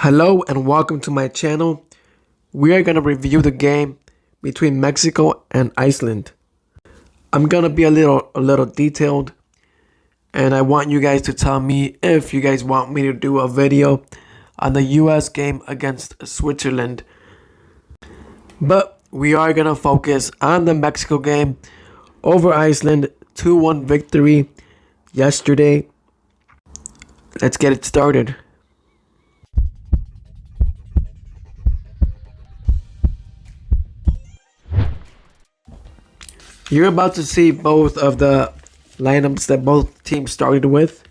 Hello and welcome to my channel. We are going to review the game between Mexico and Iceland. I'm going to be a little detailed, and I want you guys to tell me if you guys want me to do a video on the US game against Switzerland. But we are going to focus on the Mexico game over Iceland 2-1 victory yesterday. Let's get it started. You're about to see both of the lineups that both teams started with,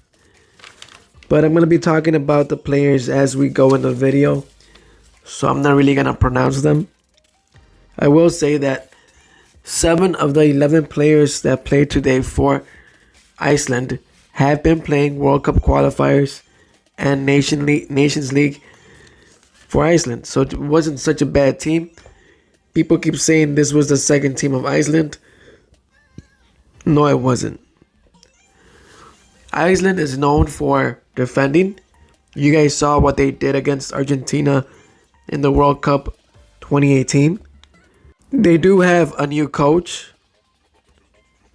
but I'm going to be talking about the players as we go in the video, so I'm not really going to pronounce them. I will say that 7 of the 11 players that played today for Iceland have been playing World Cup qualifiers and Nations League for Iceland, so it wasn't such a bad team. People keep saying this was the second team of Iceland. No, it wasn't. Iceland is known for defending. You guys saw what they did against Argentina in the World Cup 2018. They do have a new coach,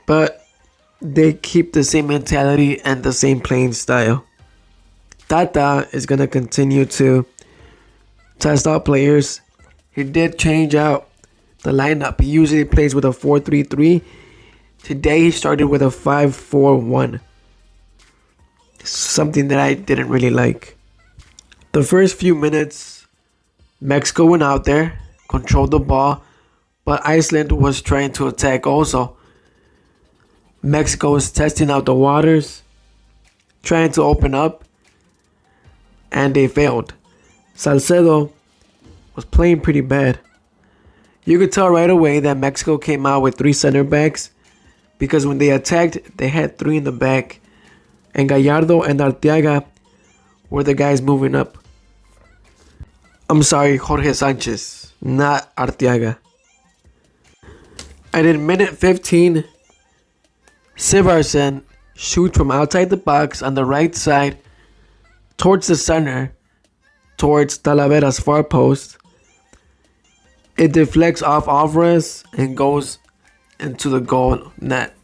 but they keep the same mentality and the same playing style. Tata is going to continue to test out players. He did change out the lineup. He usually plays with a 4-3-3. Today he started with a 5-4-1. Something that I didn't really like. The first few minutes, Mexico went out there, controlled the ball, but Iceland was trying to attack also. Mexico was testing out the waters, trying to open up, and they failed. Salcedo was playing pretty bad. You could tell right away that Mexico came out with 3 center backs, because when they attacked, they had 3 in the back. And Gallardo and Arteaga were the guys moving up. I'm sorry, Jorge Sanchez, not Arteaga. And in minute 15, Sivarsen shoots from outside the box on the right side towards the center, towards Talavera's far post. It deflects off Alvarez and goes into the goal net,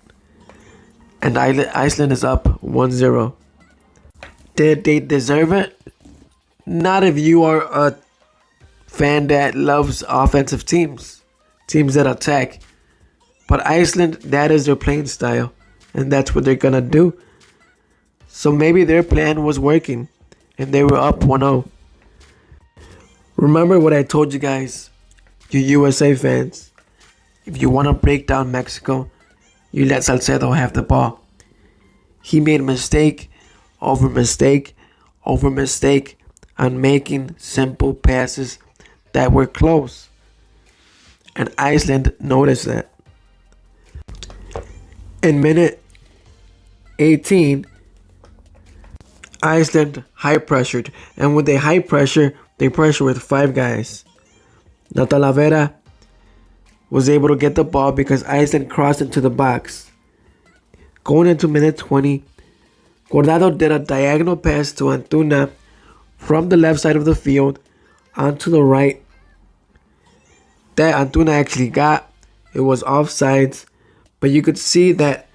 and Iceland is up 1-0. Did they deserve it? Not if you are a fan that loves offensive teams that attack. But Iceland, that is their playing style, and that's what they're gonna do. So maybe their plan was working, and they were up 1-0. Remember what I told you guys, you USA fans. If you want to break down Mexico, you let Salcedo have the ball. He made mistake over mistake over mistake on making simple passes that were close. And Iceland noticed that. In minute 18, Iceland high pressured. And when they high pressure, they pressure with 5 guys. Now Talavera was able to get the ball because Iceland crossed into the box. Going into minute 20, Guardado did a diagonal pass to Antuna from the left side of the field onto the right. That Antuna actually got. It was offsides, but you could see that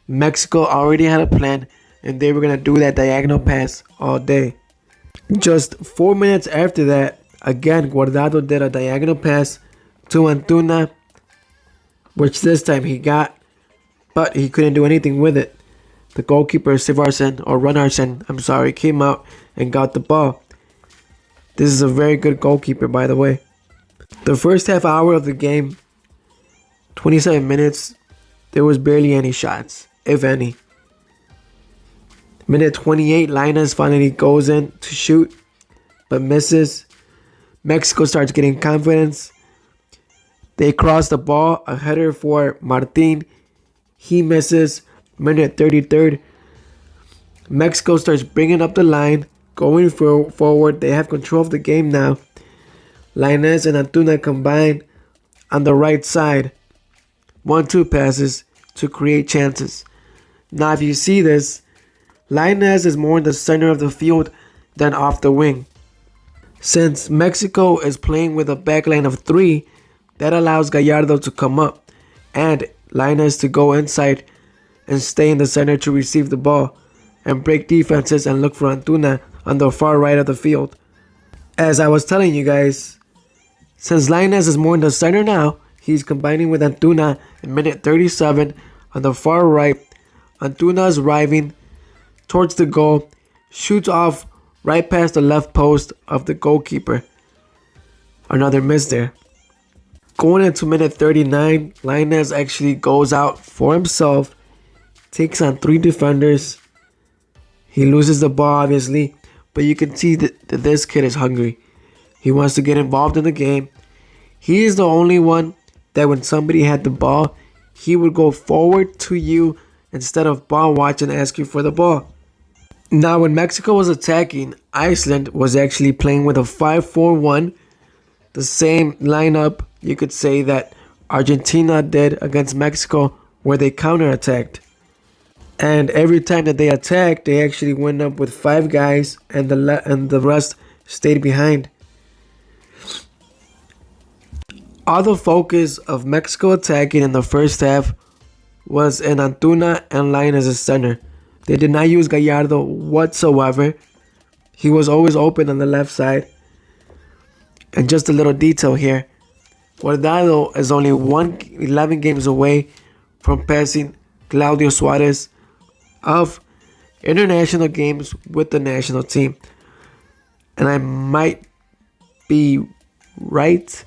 Mexico already had a plan and they were going to do that diagonal pass all day. Just 4 minutes after that, again, Guardado did a diagonal pass to Antuna, which this time he got, but he couldn't do anything with it. The goalkeeper, Runarsen, came out and got the ball. This is a very good goalkeeper, by the way. The first half hour of the game, 27 minutes, there was barely any shots, if any. Minute 28, Lainez finally goes in to shoot, but misses. Mexico starts getting confidence. They cross the ball, a header for Martin. He misses. Minute 33rd. Mexico starts bringing up the line, going forward. They have control of the game now. Lainez and Antuna combine on the right side. 1-2 passes to create chances. Now if you see this, Lainez is more in the center of the field than off the wing. Since Mexico is playing with a backline of 3, that allows Gallardo to come up and Lainez to go inside and stay in the center to receive the ball and break defenses and look for Antuna on the far right of the field. As I was telling you guys, since Lainez is more in the center now, he's combining with Antuna in minute 37 on the far right. Antuna is arriving towards the goal, shoots off right past the left post of the goalkeeper. Another miss there. Going into minute 39, Lainez actually goes out for himself, takes on 3 defenders. He loses the ball, obviously, but you can see that this kid is hungry. He wants to get involved in the game. He is the only one that when somebody had the ball, he would go forward to you instead of ball watch and ask you for the ball. Now, when Mexico was attacking, Iceland was actually playing with a 5-4-1. The same lineup, you could say, that Argentina did against Mexico, where they counterattacked. And every time that they attacked, they actually went up with 5 guys, and the rest stayed behind. All the focus of Mexico attacking in the first half was in Antuna and Lainez as center. They did not use Gallardo whatsoever. He was always open on the left side. And just a little detail here. Guardado is only 11 games away from passing Claudio Suarez of international games with the national team. And I might be right,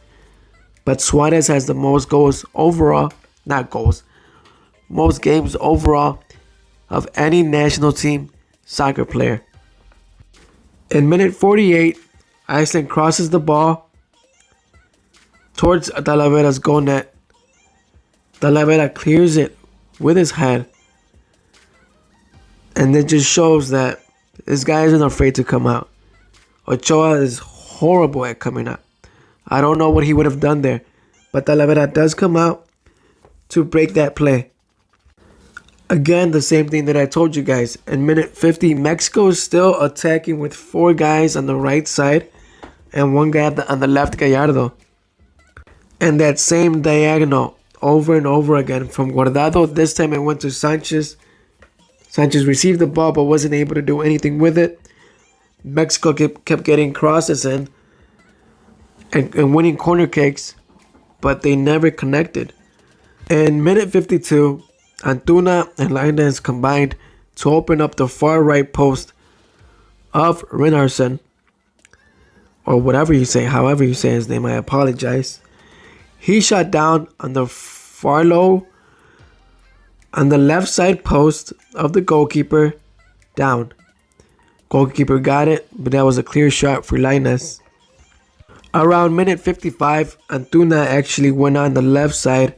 but Suarez has the most goals overall, most games overall of any national team soccer player. In minute 48, Iceland crosses the ball towards Talavera's goal net. Talavera clears it with his head. And it just shows that this guy isn't afraid to come out. Ochoa is horrible at coming out. I don't know what he would have done there. But Talavera does come out to break that play. Again, the same thing that I told you guys. In minute 50, Mexico is still attacking with 4 guys on the right side and 1 guy on the left, Gallardo. And that same diagonal over and over again from Guardado. This time it went to Sanchez. Sanchez received the ball but wasn't able to do anything with it. Mexico kept getting crosses in and winning corner kicks, but they never connected. In minute 52, Antuna and Lainez combined to open up the far right post of Rinarsson, or whatever you say, however you say his name, I apologize. He shot down on the far low, on the left side post of the goalkeeper, down. Goalkeeper got it, but that was a clear shot for Lainez. Around minute 55, Antuna actually went on the left side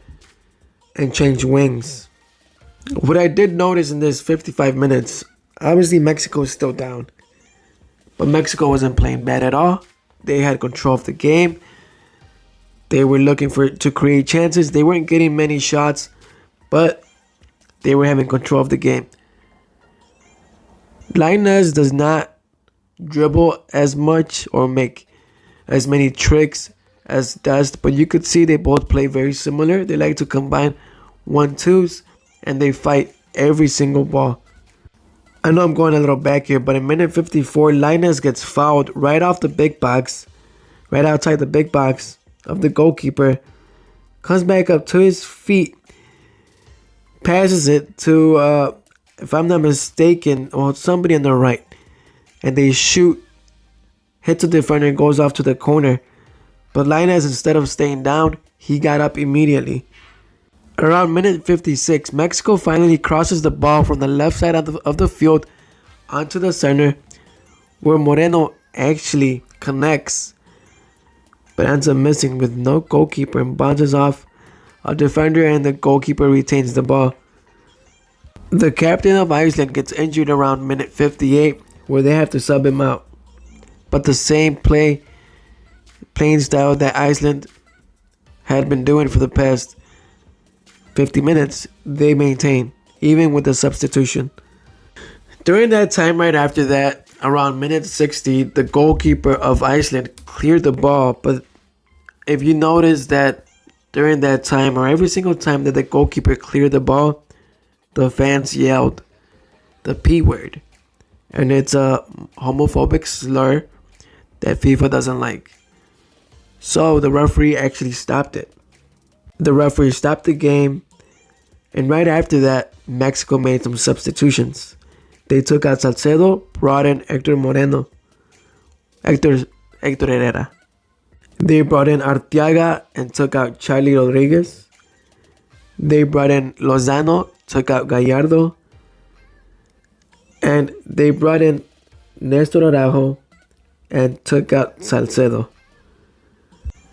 and changed wings. What I did notice in this 55 minutes, obviously Mexico is still down. But Mexico wasn't playing bad at all. They had control of the game. They were looking to create chances. They weren't getting many shots, but they were having control of the game. Lainez does not dribble as much or make as many tricks as Dust, but you could see they both play very similar. They like to combine 1-2s and they fight every single ball. I know I'm going a little back here, but in minute 54, Lainez gets fouled right off the big box, right outside the big box of the goalkeeper. Comes back up to his feet, passes it to, if I'm not mistaken, somebody on the right, and they shoot, hits the defender and goes off to the corner. But Lainez, instead of staying down, he got up immediately. Around minute 56, Mexico finally crosses the ball from the left side of the field onto the center, where Moreno actually connects, but ends up missing with no goalkeeper and bounces off a defender, and the goalkeeper retains the ball. The captain of Iceland gets injured around minute 58, where they have to sub him out. But the same playing style that Iceland had been doing for the past 50 minutes, they maintain, even with the substitution. During that time right after that, Around minute 60, the goalkeeper of Iceland cleared the ball, but if you notice that during that time, or every single time that the goalkeeper cleared the ball, the fans yelled the P word. And it's a homophobic slur that FIFA doesn't like. So the referee actually stopped it. The referee stopped the game, and right after that, Mexico made some substitutions. They took out Salcedo, brought in Hector Herrera. They brought in Arteaga and took out Charlie Rodriguez. They brought in Lozano, took out Gallardo. And they brought in Nestor Araujo and took out Salcedo.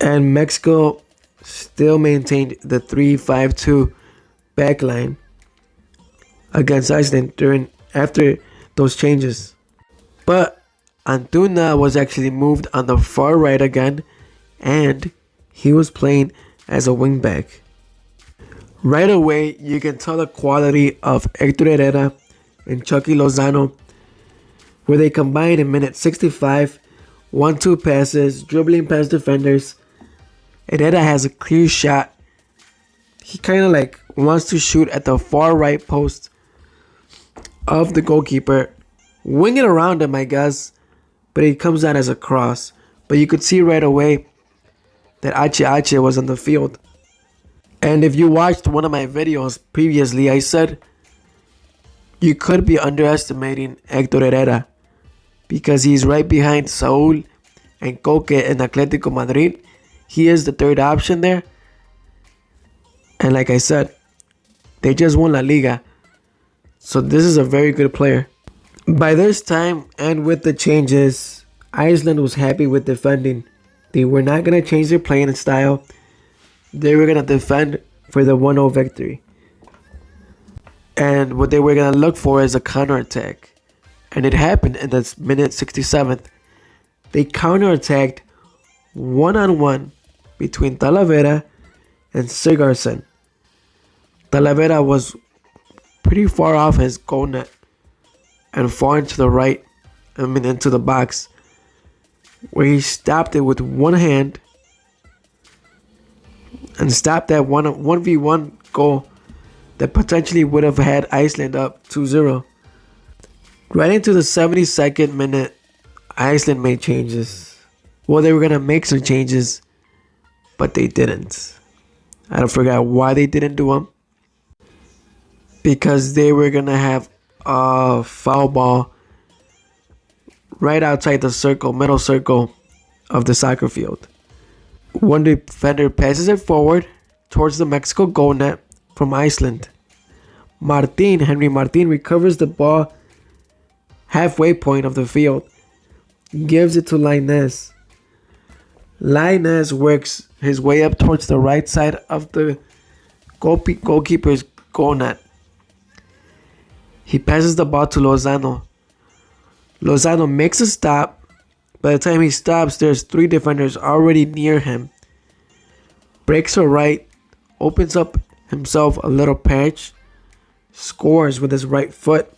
And Mexico still maintained the 3-5-2 backline against Iceland after those changes. But Antuna was actually moved on the far right again, and he was playing as a wingback. Right away, you can tell the quality of Hector Herrera and Chucky Lozano, where they combined in minute 65, 1-2 passes, dribbling past defenders. Herrera has a clear shot. He kind of wants to shoot at the far right post of the goalkeeper, wing it around him, I guess, but it comes out as a cross. But you could see right away that H was on the field. And if you watched one of my videos previously, I said you could be underestimating Hector Herrera because he's right behind Saúl and Coque in Atletico Madrid. He is the third option there. And like I said, they just won La Liga. So this is a very good player. By this time, and with the changes, Iceland was happy with defending. They were not going to change their playing style. They were going to defend for the 1-0 victory. And what they were going to look for is a counterattack. And it happened in the minute 67th. They counterattacked one-on-one between Talavera and Sigurdsson. Talavera was pretty far off his goal net and far into the right, into the box, where he stopped it with one hand and stopped that 1v1 goal that potentially would have had Iceland up 2-0. Right into the 72nd minute, Iceland made changes. Well, they were going to make some changes, but they didn't. I forgot why they didn't do them. Because they were going to have a foul ball right outside the circle, middle circle of the soccer field. One defender passes it forward towards the Mexico goal net from Iceland. Henry Martin recovers the ball halfway point of the field, gives it to Lainez. Lainez works his way up towards the right side of the goalkeeper's goal net. He passes the ball to Lozano. Lozano makes a stop. By the time he stops, there's 3 defenders already near him. Breaks a right, opens up himself a little patch, scores with his right foot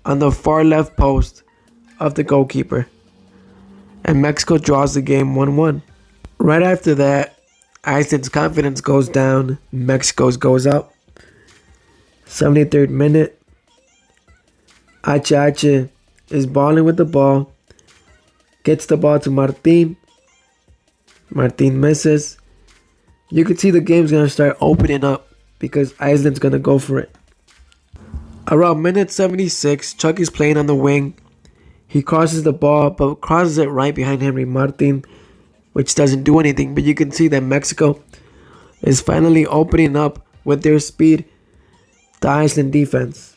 on the far left post of the goalkeeper. And Mexico draws the game 1-1. Right after that, Iceland's confidence goes down, Mexico's goes up. 73rd minute, H is balling with the ball, gets the ball to Martin. Martin misses. You can see the game's going to start opening up because Iceland's going to go for it. Around minute 76, Chuck is playing on the wing. He crosses the ball, but crosses it right behind Henry Martin, which doesn't do anything. But you can see that Mexico is finally opening up with their speed the Iceland defense.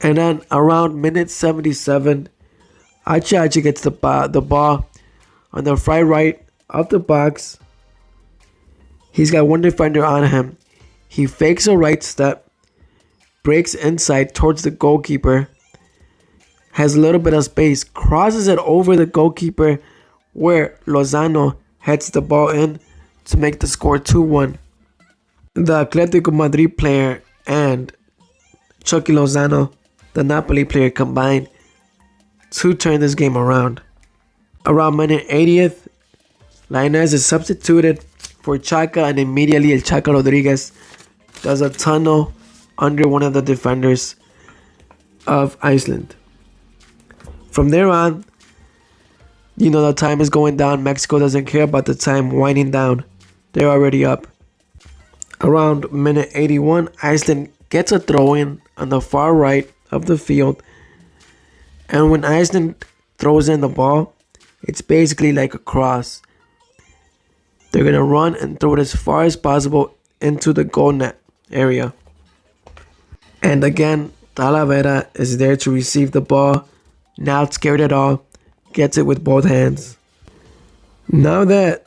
And then around minute 77, H gets the ball on the far right of the box. He's got one defender on him. He fakes a right step, breaks inside towards the goalkeeper, has a little bit of space, crosses it over the goalkeeper where Lozano heads the ball in to make the score 2-1. The Atletico Madrid player and Chucky Lozano, the Napoli player combined to turn this game around. Around minute 80th, Lainez is substituted for Chaka, and immediately El Chaka Rodriguez does a tunnel under one of the defenders of Iceland. From there on, the time is going down. Mexico doesn't care about the time winding down. They're already up. Around minute 81, Iceland gets a throw-in on the far right of the field. And when Iceland throws in the ball, it's basically like a cross. They're going to run and throw it as far as possible into the goal net area. And again, Talavera is there to receive the ball, not scared at all, gets it with both hands. Now that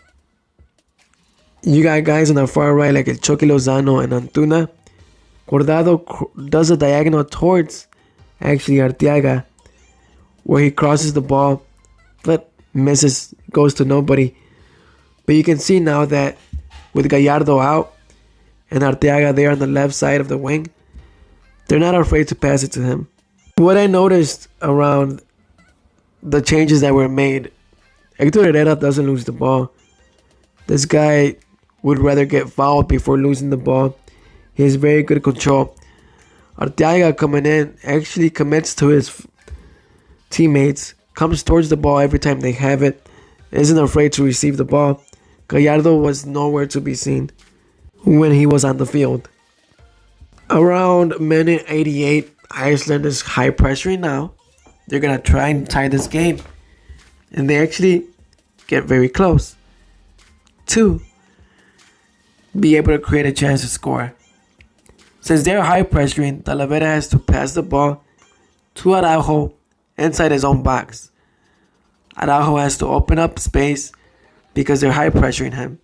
you got guys on the far right like El Chucky Lozano and Antuna, Guardado does a diagonal towards Arteaga, where he crosses the ball but misses, goes to nobody. But you can see now that with Gallardo out and Arteaga there on the left side of the wing, they're not afraid to pass it to him. What I noticed around the changes that were made, Hector Herrera doesn't lose the ball. This guy would rather get fouled before losing the ball. He has very good control. Arteaga coming in actually commits to his teammates, comes towards the ball every time they have it, isn't afraid to receive the ball. Gallardo was nowhere to be seen when he was on the field. Around minute 88, Iceland is high pressuring now. They're going to try and tie this game. And they actually get very close to be able to create a chance to score. Since they're high pressuring, Talavera has to pass the ball to Araujo inside his own box. Araujo has to open up space because they're high pressuring him.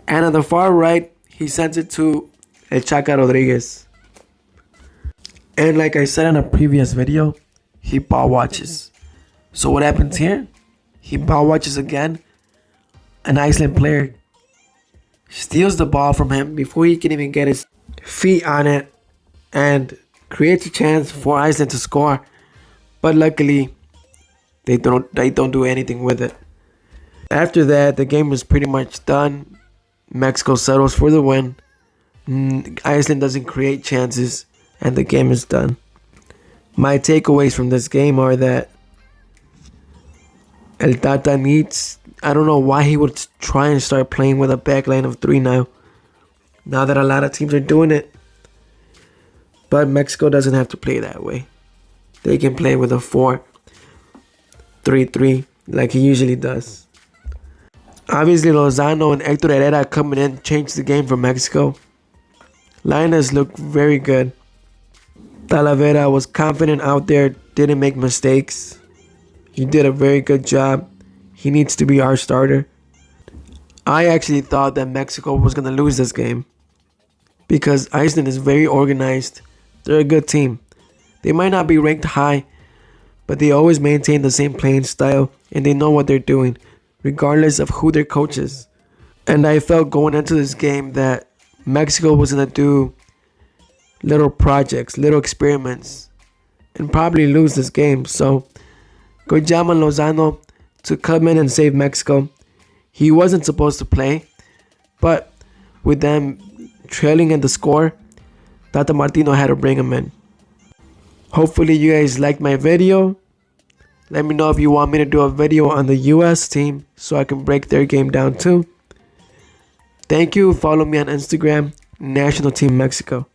And on the far right, he sends it to El Chaka Rodriguez. And like I said in a previous video, he ball watches. So what happens here? He ball watches again. An Iceland player steals the ball from him before he can even get his feet on it and creates a chance for Iceland to score. But luckily, they don't do anything with it. After that, the game was pretty much done. Mexico settles for the win. Iceland doesn't create chances, and the game is done. My takeaways from this game are that El Tata needs, I don't know why he would try and start playing with a backline of 3 now that a lot of teams are doing it. But Mexico doesn't have to play that way. They can play with a 4-3-3 like he usually does. Obviously, Lozano and Hector Herrera coming in changed the game for Mexico. Lainez looked very good. Talavera was confident out there, didn't make mistakes. He did a very good job. He needs to be our starter. I actually thought that Mexico was going to lose this game because Iceland is very organized. They're a good team. They might not be ranked high, but they always maintain the same playing style and they know what they're doing, regardless of who their coach is. And I felt going into this game that Mexico was going to do little projects, little experiments, and probably lose this game. So, good job on Lozano to come in and save Mexico. He wasn't supposed to play, but with them trailing in the score, Tata Martino had to bring him in. Hopefully you guys liked my video. Let me know if you want me to do a video on the US team so I can break their game down too. Thank you. Follow me on Instagram, National Team Mexico.